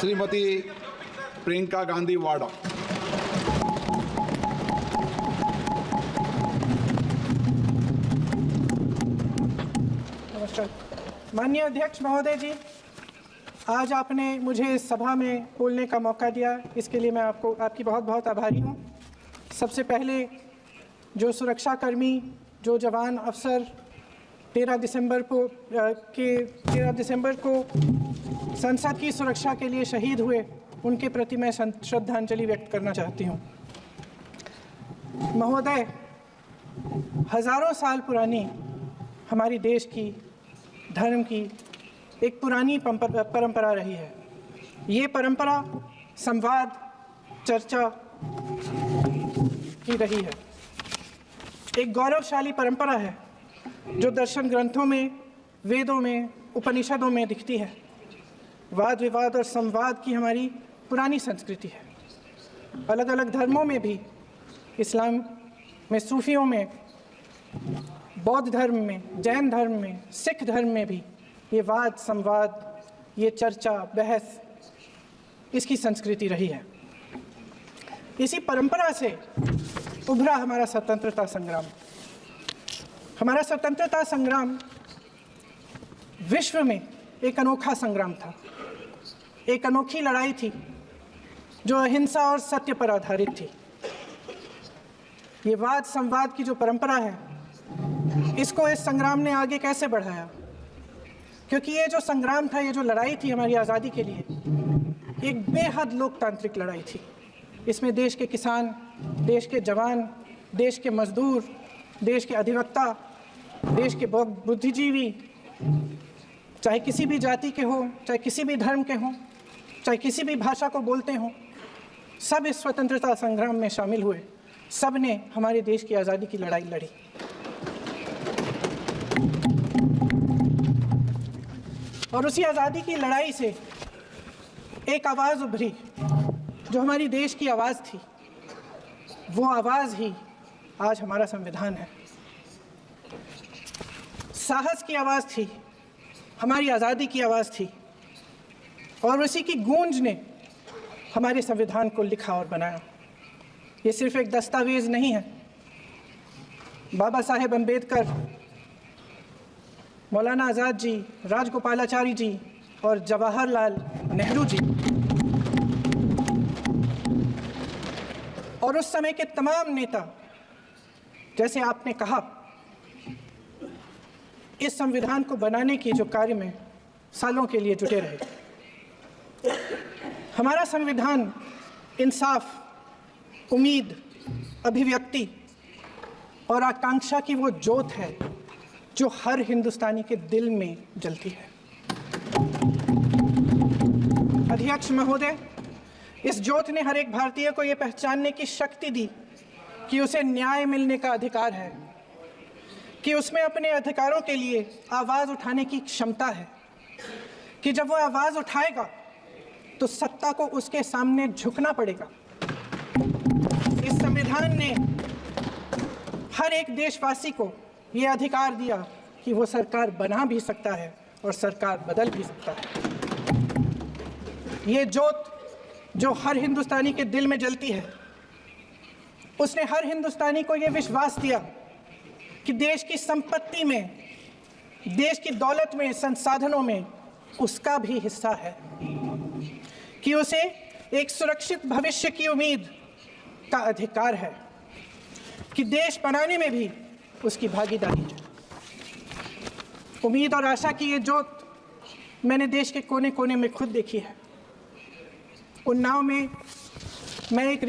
श्रीमती प्रियंका गांधी वाड़ा। नमस्कार। माननीय अध्यक्ष महोदय जी, आज आपने मुझे इस सभा में बोलने का मौका दिया, इसके लिए मैं आपकी बहुत बहुत आभारी हूँ। सबसे पहले जो सुरक्षाकर्मी, जो जवान अफसर 13 दिसंबर को संसद की सुरक्षा के लिए शहीद हुए, उनके प्रति मैं श्रद्धांजलि व्यक्त करना चाहती हूँ। महोदय, हजारों साल पुरानी हमारी देश की, धर्म की एक पुरानी परंपरा रही है। ये परंपरा संवाद, चर्चा की रही है। एक गौरवशाली परंपरा है जो दर्शन ग्रंथों में, वेदों में, उपनिषदों में दिखती है। वाद विवाद और संवाद की हमारी पुरानी संस्कृति है। अलग अलग धर्मों में भी, इस्लाम में, सूफियों में, बौद्ध धर्म में, जैन धर्म में, सिख धर्म में भी ये वाद संवाद, ये चर्चा बहस, इसकी संस्कृति रही है। इसी परंपरा से उभरा हमारा स्वतंत्रता संग्राम। हमारा स्वतंत्रता संग्राम विश्व में एक अनोखा संग्राम था, एक अनोखी लड़ाई थी जो अहिंसा और सत्य पर आधारित थी। ये वाद संवाद की जो परंपरा है, इसको इस संग्राम ने आगे कैसे बढ़ाया? क्योंकि ये जो संग्राम था, ये जो लड़ाई थी हमारी आज़ादी के लिए, एक बेहद लोकतांत्रिक लड़ाई थी। इसमें देश के किसान, देश के जवान, देश के मजदूर, देश के अधिवक्ता, देश के बुद्धिजीवी, चाहे किसी भी जाति के हों, चाहे किसी भी धर्म के हों, चाहे किसी भी भाषा को बोलते हों, सब इस स्वतंत्रता संग्राम में शामिल हुए। सब ने हमारे देश की आज़ादी की लड़ाई लड़ी। और उसी आज़ादी की लड़ाई से एक आवाज़ उभरी जो हमारी देश की आवाज़ थी। वो आवाज़ ही आज हमारा संविधान है। साहस की आवाज़ थी, हमारी आज़ादी की आवाज़ थी, और उसी की गूंज ने हमारे संविधान को लिखा और बनाया। ये सिर्फ एक दस्तावेज नहीं है। बाबा साहेब अम्बेडकर, मौलाना आज़ाद जी, राजगोपालाचारी जी और जवाहरलाल नेहरू जी और उस समय के तमाम नेता, जैसे आपने कहा, इस संविधान को बनाने की जो कार्य में सालों के लिए जुटे रहे। हमारा संविधान इंसाफ, उम्मीद, अभिव्यक्ति और आकांक्षा की वो ज्योत है जो हर हिंदुस्तानी के दिल में जलती है। अध्यक्ष महोदय, इस ज्योत ने हर एक भारतीय को ये पहचानने की शक्ति दी कि उसे न्याय मिलने का अधिकार है, कि उसमें अपने अधिकारों के लिए आवाज़ उठाने की क्षमता है, कि जब वो आवाज़ उठाएगा तो सत्ता को उसके सामने झुकना पड़ेगा। इस संविधान ने हर एक देशवासी को ये अधिकार दिया कि वो सरकार बना भी सकता है और सरकार बदल भी सकता है। ये ज्योत जो हर हिंदुस्तानी के दिल में जलती है, उसने हर हिंदुस्तानी को ये विश्वास दिया कि देश की संपत्ति में, देश की दौलत में, संसाधनों में उसका भी हिस्सा है, कि उसे एक सुरक्षित भविष्य की उम्मीद का अधिकार है, कि देश बनाने में भी उसकी भागीदारी है। उम्मीद और आशा की ये ज्योत मैंने देश के कोने कोने में खुद देखी है। उन्नाव में मैं एक